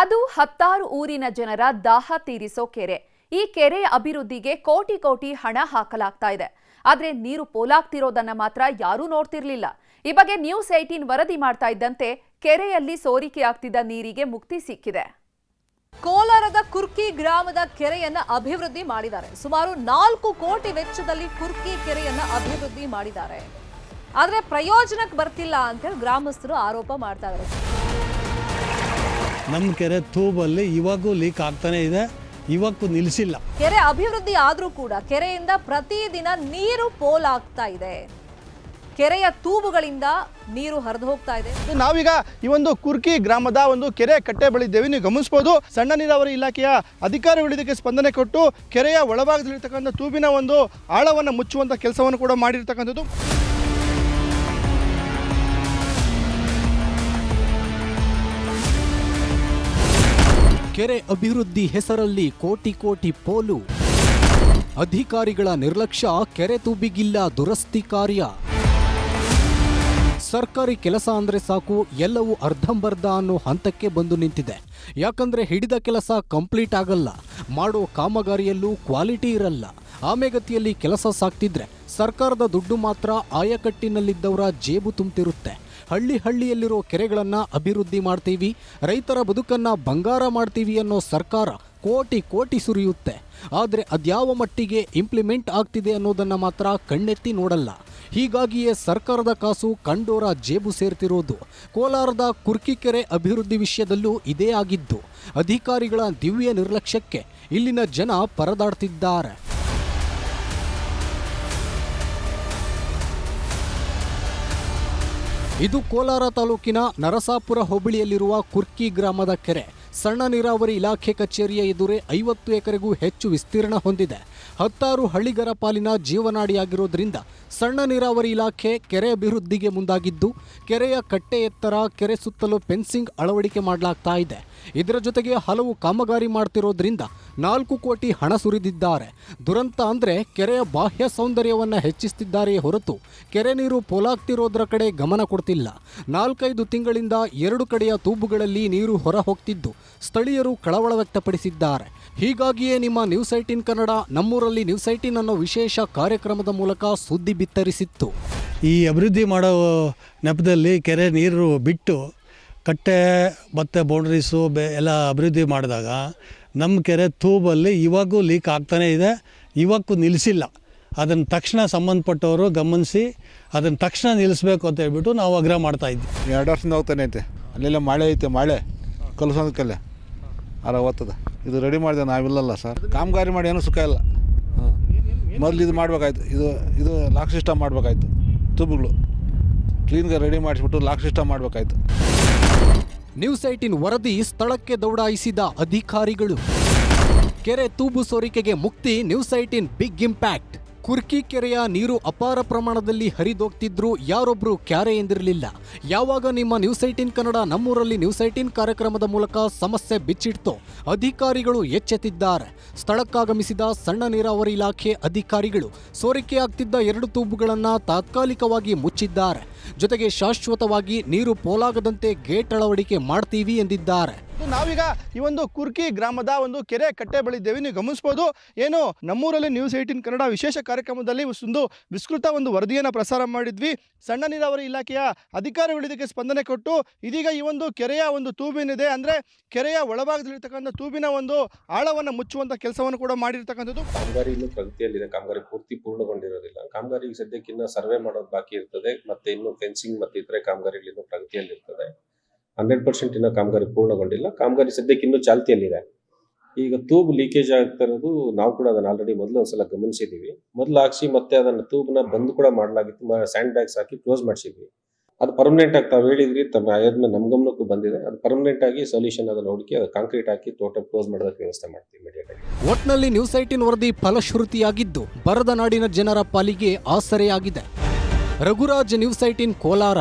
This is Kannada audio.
ಅದು ಹತ್ತಾರು ಊರಿನ ಜನರ ದಾಹ ತೀರಿಸೋ ಕೆರೆ. ಈ ಕೆರೆಯ ಅಭಿವೃದ್ಧಿಗೆ ಕೋಟಿ ಕೋಟಿ ಹಣ ಹಾಕಲಾಗ್ತಾ ಇದೆ. ಆದ್ರೆ ನೀರು ಪೋಲಾಗ್ತಿರೋದನ್ನ ಮಾತ್ರ ಯಾರೂ ನೋಡ್ತಿರ್ಲಿಲ್ಲ. ಈ ಬಗ್ಗೆ ನ್ಯೂಸ್ 18 ವರದಿ ಮಾಡ್ತಾ ಇದ್ದಂತೆ ಕೆರೆಯಲ್ಲಿ ಸೋರಿಕೆ ಆಗ್ತಿದ್ದ ನೀರಿಗೆ ಮುಕ್ತಿ ಸಿಕ್ಕಿದೆ. ಕೋಲಾರದ ಕುರ್ಕಿ ಗ್ರಾಮದ ಕೆರೆಯನ್ನ ಅಭಿವೃದ್ಧಿ ಮಾಡಿದ್ದಾರೆ. ಸುಮಾರು 4 ಕೋಟಿ ವೆಚ್ಚದಲ್ಲಿ ಕುರ್ಕಿ ಕೆರೆಯನ್ನ ಅಭಿವೃದ್ಧಿ ಮಾಡಿದ್ದಾರೆ. ಆದ್ರೆ ಪ್ರಯೋಜನಕ್ಕೆ ಬರ್ತಿಲ್ಲ ಅಂತ ಹೇಳಿ ಗ್ರಾಮಸ್ಥರು ಆರೋಪ ಮಾಡ್ತಾ ಇದ್ದಾರೆ. ನಮ್ಮ ಕೆರೆ ತೂಬಲ್ಲಿ ಇವಾಗೂ ಲೀಕ್ ಆಗ್ತಾನೆ ಇದೆ, ಇವಕ್ಕೂ ನಿಲ್ಲಿಸಿಲ್ಲ. ಕೆರೆ ಅಭಿವೃದ್ಧಿ ಆದ್ರೂ ಕೂಡ ಕೆರೆಯಿಂದ ಪ್ರತಿದಿನ ನೀರು ಪೋಲಾಗ್ತಾ ಇದೆ. ಕೆರೆಯ ತೂಬುಗಳಿಂದ ನೀರು ಹರಿದು ಹೋಗ್ತಾ ಇದೆ. ನಾವೀಗ ಈ ಒಂದು ಕುರ್ಕಿ ಗ್ರಾಮದ ಒಂದು ಕೆರೆ ಕಟ್ಟೆ ಬಳಿದ್ದೇವೆ. ನೀವು ಗಮನಿಸಬಹುದು, ಸಣ್ಣ ನೀರಾವರಿ ಇಲಾಖೆಯ ಅಧಿಕಾರಿಗಳು ಇದಕ್ಕೆ ಸ್ಪಂದನೆ ಕೊಟ್ಟು ಕೆರೆಯ ಒಳಭಾಗದಲ್ಲಿರ್ತಕ್ಕಂಥ ತೂಬಿನ ಒಂದು ಆಳವನ್ನು ಮುಚ್ಚುವಂಥ ಕೆಲಸವನ್ನು ಕೂಡ ಮಾಡಿರ್ತಕ್ಕಂಥದ್ದು. ಕೆರೆ ಅಭಿವೃದ್ಧಿ ಹೆಸರಲ್ಲಿ ಕೋಟಿ ಕೋಟಿ ಪೋಲು. ಅಧಿಕಾರಿಗಳ ನಿರ್ಲಕ್ಷ್ಯ, ಕೆರೆ ತೂಬಿಗಿಲ್ಲ ದುರಸ್ತಿ ಕಾರ್ಯ. ಸರ್ಕಾರಿ ಕೆಲಸ ಅಂದ್ರೆ ಸಾಕು, ಎಲ್ಲವೂ ಅರ್ಧಂಬರ್ಧ ಅನ್ನೋ ಹಂತಕ್ಕೆ ಬಂದು ನಿಂತಿದೆ. ಯಾಕಂದ್ರೆ ಹಿಡಿದ ಕೆಲಸ ಕಂಪ್ಲೀಟ್ ಆಗಲ್ಲ, ಮಾಡೋ ಕಾಮಗಾರಿಯಲ್ಲೂ ಕ್ವಾಲಿಟಿ ಇರಲ್ಲ. ಆಮೆಗತಿಯಲ್ಲಿ ಕೆಲಸ ಸಾಕ್ತಿದ್ರೆ ಸರ್ಕಾರದ ದುಡ್ಡು ಮಾತ್ರ ಆಯಕಟ್ಟಿನಲ್ಲಿದ್ದವರ ಜೇಬು ತುಂಬ್ತಿರುತ್ತೆ. ಹಳ್ಳಿಯಲ್ಲಿರೋ ಕೆರೆಗಳನ್ನ ಅಭಿವೃದ್ಧಿ ಮಾಡ್ತೀವಿ, ರೈತರ ಬದುಕನ್ನ ಬಂಗಾರ ಮಾಡ್ತೀವಿ ಅನ್ನೋ ಸರ್ಕಾರ ಕೋಟಿ ಕೋಟಿ ಸುರಿಯುತ್ತೆ. ಆದರೆ ಅದ್ಯಾವ ಮಟ್ಟಿಗೆ ಇಂಪ್ಲಿಮೆಂಟ್ ಆಗ್ತಿದೆ ಅನ್ನೋದನ್ನ ಮಾತ್ರ ಕಣ್ಣೆತ್ತಿ ನೋಡಲ್ಲ. ಹೀಗಾಗಿಯೇ ಸರ್ಕಾರದ ಕಾಸು ಕಂಡೋರ ಜೇಬು ಸೇರ್ತಿರೋದು. ಕೋಲಾರದ ಕುರ್ಕಿ ಕೆರೆ ಅಭಿವೃದ್ಧಿ ವಿಷಯದಲ್ಲೂ ಇದೇ ಆಗಿದ್ದು. ಅಧಿಕಾರಿಗಳ ದಿವ್ಯ ನಿರ್ಲಕ್ಷ್ಯಕ್ಕೆ ಇಲ್ಲಿನ ಜನ ಪರದಾಡ್ತಿದ್ದಾರೆ. ಇದು ಕೋಲಾರ ತಾಲೂಕಿನ ನರಸಾಪುರ ಹೋಬಳಿಯಲ್ಲಿರುವ ಕುರ್ಕಿ ಗ್ರಾಮದ ಕೆರೆ. ಸಣ್ಣ ನೀರಾವರಿ ಇಲಾಖೆ ಕಚೇರಿಯ ಎದುರೇ 50 ಎಕರೆಗೂ ಹೆಚ್ಚು ವಿಸ್ತೀರ್ಣ ಹೊಂದಿದೆ. ಹತ್ತಾರು ಹಳ್ಳಿಗರ ಪಾಲಿನ ಜೀವನಾಡಿಯಾಗಿರೋದ್ರಿಂದ ಸಣ್ಣ ನೀರಾವರಿ ಇಲಾಖೆ ಕೆರೆ ಅಭಿವೃದ್ಧಿಗೆ ಮುಂದಾಗಿದ್ದು, ಕೆರೆಯ ಕಟ್ಟೆ ಎತ್ತರ, ಕೆರೆ ಸುತ್ತಲೂ ಫೆನ್ಸಿಂಗ್ ಅಳವಡಿಕೆ ಮಾಡಲಾಗ್ತಾ ಇದೆ. ಇದರ ಜೊತೆಗೆ ಹಲವು ಕಾಮಗಾರಿ ಮಾಡ್ತಿರೋದ್ರಿಂದ 4 ಕೋಟಿ ಹಣ ಸುರಿದಿದ್ದಾರೆ. ದುರಂತ ಅಂದ್ರೆ ಕೆರೆಯ ಬಾಹ್ಯ ಸೌಂದರ್ಯವನ್ನ ಹೆಚ್ಚಿಸುತ್ತಿದ್ದಾರೆಯೇ ಹೊರತು ಕೆರೆ ನೀರು ಪೋಲಾಗ್ತಿರೋದ್ರ ಕಡೆ ಗಮನ ಕೊಡ್ತಿಲ್ಲ. 4-5 ತಿಂಗಳಿಂದ 2 ಕಡೆಯ ತೂಬುಗಳಲ್ಲಿ ನೀರು ಹೊರ ಹೋಗ್ತಿದ್ದು ಸ್ಥಳೀಯರು ಕಳವಳ ವ್ಯಕ್ತಪಡಿಸಿದ್ದಾರೆ. ಹೀಗಾಗಿಯೇ ನಿಮ್ಮ ನ್ಯೂಸ್ 18 ಕನ್ನಡ ನಮ್ಮೂರಲ್ಲಿ ನ್ಯೂಸ್ 18 ಅನ್ನೋ ವಿಶೇಷ ಕಾರ್ಯಕ್ರಮದ ಮೂಲಕ ಸುದ್ದಿ ಬಿತ್ತರಿಸಿತ್ತು. ಈ ಅಭಿವೃದ್ಧಿ ಮಾಡೋ ನೆಪದಲ್ಲಿ ಕೆರೆ ನೀರು ಬಿಟ್ಟು ಕಟ್ಟೆ ಮತ್ತು ಬೌಂಡ್ರೀಸು ಎಲ್ಲ ಅಭಿವೃದ್ಧಿ ಮಾಡಿದಾಗ ನಮ್ಮ ಕೆರೆ ತೂಬಲ್ಲಿ ಇವಾಗೂ ಲೀಕ್ ಆಗ್ತಾನೆ ಇದೆ, ಇವಕ್ಕೂ ನಿಲ್ಲಿಸಿಲ್ಲ. ಅದನ್ನು ತಕ್ಷಣ ಸಂಬಂಧಪಟ್ಟವರು ಗಮನಿಸಿ ಅದನ್ನು ತಕ್ಷಣ ನಿಲ್ಲಿಸಬೇಕು ಅಂತ ಹೇಳ್ಬಿಟ್ಟು ನಾವು ಆಗ್ರಹ ಮಾಡ್ತಾಯಿದ್ವಿ. 2 ವರ್ಷದಿಂದ ಹೋಗ್ತಾನೆ ಐತೆ, ಅಲ್ಲೆಲ್ಲ ಮಳೆ ಐತೆ, ಮಳೆ ಕಲ್ಸೋದಕ್ಕಲ್ಲೇ ಓದ್ತದೆ. ಇದು ರೆಡಿ ಮಾಡಿದೆ ನಾವಿಲ್ಲಲ್ಲ ಸರ್, ಕಾಮಗಾರಿ ಮಾಡಿ ಏನೂ ಸುಖ ಇಲ್ಲ. ಮೊದಲು ಇದು ಮಾಡಬೇಕಾಯ್ತು, ಇದು ಲಾಕ್ ಸಿಸ್ಟಮ್ ಮಾಡಬೇಕಾಯ್ತು. ತೂಬುಗಳು ಕ್ಲೀನ್ಗೆ ರೆಡಿ ಮಾಡಿಸ್ಬಿಟ್ಟು ಲಾಕ್ ಸಿಸ್ಟಮ್ ಮಾಡಬೇಕಾಯ್ತು. ನ್ಯೂಸ್ 18 ವರದಿ ಸ್ಥಳಕ್ಕೆ ದೌಡಾಯಿಸಿದ ಅಧಿಕಾರಿಗಳು. ಕೆರೆ ತೂಬು ಸೋರಿಕೆಗೆ ಮುಕ್ತಿ, ನ್ಯೂಸ್ 18 ಬಿಗ್ ಇಂಪ್ಯಾಕ್ಟ್. ಕುರ್ಕಿ ಕೆರೆಯ ನೀರು ಅಪಾರ ಪ್ರಮಾಣದಲ್ಲಿ ಹರಿದೋಗ್ತಿದ್ರು, ಯಾರೊಬ್ರು ಕ್ಯಾರೆ ಎಂದಿರಲಿಲ್ಲ. ಯಾವಾಗ ನಿಮ್ಮ ನ್ಯೂಸ್ 18 ಕನ್ನಡ ನಮ್ಮೂರಲ್ಲಿ ನ್ಯೂಸ್ 18 ಕಾರ್ಯಕ್ರಮದ ಮೂಲಕ ಸಮಸ್ಯೆ ಬಿಚ್ಚಿಡ್ತೋ ಅಧಿಕಾರಿಗಳು ಎಚ್ಚೆತ್ತಿದ್ದಾರೆ. ಸ್ಥಳಕ್ಕಾಗಮಿಸಿದ ಸಣ್ಣ ನೀರಾವರಿ ಇಲಾಖೆ ಅಧಿಕಾರಿಗಳು ಸೋರಿಕೆಯಾಗ್ತಿದ್ದ 2 ತೂಬುಗಳನ್ನು ತಾತ್ಕಾಲಿಕವಾಗಿ ಮುಚ್ಚಿದ್ದಾರೆ. ಜೊತೆಗೆ ಶಾಶ್ವತವಾಗಿ ನೀರು ಪೋಲಾಗದಂತೆ ಗೇಟ್ ಅಳವಡಿಕೆ ಮಾಡ್ತೀವಿ ಎಂದಿದ್ದಾರೆ. ನಾವೀಗ ಈ ಒಂದು ಕುರ್ಕಿ ಗ್ರಾಮದ ಒಂದು ಕೆರೆ ಕಟ್ಟೆ ಬಳಿದ್ದೇವೆ. ನೀವು ಗಮನಿಸಬಹುದು, ಏನು ನಮ್ಮೂರಲ್ಲಿ ನ್ಯೂಸ್ 18 ಕನ್ನಡ ವಿಶೇಷ ಕಾರ್ಯಕ್ರಮದಲ್ಲಿ ಒಂದು ವಿಸ್ತೃತ ಒಂದು ವರದಿಯನ್ನು ಪ್ರಸಾರ ಮಾಡಿದ್ವಿ. ಸಣ್ಣ ನೀರಾವರಿ ಇಲಾಖೆಯ ಅಧಿಕಾರಿಗಳು ಇದಕ್ಕೆ ಸ್ಪಂದನೆ ಕೊಟ್ಟು ಇದೀಗ ಈ ಒಂದು ಕೆರೆಯ ಒಂದು ತೂಬಿನಿದೆ, ಅಂದರೆ ಕೆರೆಯ ಒಳಭಾಗದಲ್ಲಿರ್ತಕ್ಕಂಥ ತೂಬಿನ ಒಂದು ಆಳವನ್ನು ಮುಚ್ಚುವಂಥ ಕೆಲಸವನ್ನು ಕೂಡ ಮಾಡಿರ್ತಕ್ಕಂಥದ್ದು. ಕಾಮಗಾರಿ ಇನ್ನೂ ಪ್ರಗತಿಯಲ್ಲಿದೆ, ಕಾಮಗಾರಿ ಪೂರ್ತಿ ಪೂರ್ಣಗೊಂಡಿರೋದಿಲ್ಲ. ಕಾಮಗಾರಿ ಸದ್ಯಕ್ಕಿನ್ನ ಸರ್ವೆ ಮಾಡೋದು ಬಾಕಿ ಇರ್ತದೆ, ಮತ್ತೆ ಇನ್ನು ಫೆನ್ಸಿಂಗ್ ಮತ್ತೆ ಇತರೆ ಕಾಮಗಾರಿಗಳು ಇನ್ನೂ ಪ್ರಗತಿಯಲ್ಲಿರ್ತದೆ. 100% ಇನ್ನ ಕಾಮಗಾರಿ ಪೂರ್ಣಗೊಂಡಿಲ್ಲ. ಕಾಮಗಾರಿ ಸದ್ಯಕ್ಕೆ ಇನ್ನೂ ಚಾಲ್ತಿಯಲ್ಲಿದೆ. ಈಗ ತೂಬ್ ಲೀಕೇಜ್ ಆಗ್ತಾ ಇರೋದು ನಾವು ಕೂಡ ಅದನ್ನ ಆಲ್ರೆಡಿ ಮೊದಲು ಒಂದ್ಸಲ ಗಮನಿಸಿದೀವಿ. ಮೊದಲು ಹಾಕ್ಸಿ ಮತ್ತೆ ಅದನ್ನ ತೂಬ್ನ ಬಂದ್ ಕೂಡ ಮಾಡಲಾಗಿತ್ತು, ಸ್ಯಾಂಡ್ ಬ್ಯಾಗ್ಸ್ ಹಾಕಿ ಕ್ಲೋಸ್ ಮಾಡಿಸಿದ್ವಿ. ಅದು ಪರ್ಮನೆಂಟ್ ಆಗಿ ತಾವು ಹೇಳಿದ್ರಿ, ತಮ್ಮ ಆಯೋಜನೆ ನಮ್ಮ ಗಮನಕ್ಕೂ ಬಂದಿದೆ. ಅದು ಪರ್ಮನೆಂಟ್ ಆಗಿ ಸೊಲ್ಯೂಷನ್ ಅದನ್ನ ಹುಡುಕಿ ಅದು ಕಾಂಕ್ರೀಟ್ ಹಾಕಿ ಟೋಟಲ್ ಕ್ಲೋಸ್ ಮಾಡೋದಕ್ಕೆ ವ್ಯವಸ್ಥೆ ಮಾಡ್ತೀವಿ ಇಮಿಡಿಯೇಟ್ ಆಗಿ. ಒಟ್ನಲ್ಲಿ ನ್ಯೂಸ್ 18 ವರದಿ ಫಲಶ್ರುತಿಯಾಗಿದ್ದು ಬರದ ನಾಡಿನ ಜನರ ಪಾಲಿಗೆ ಆಸರೆಯಾಗಿದೆ. ರಘುರಾಜ್, ನ್ಯೂಸ್ 18 ಕೋಲಾರ.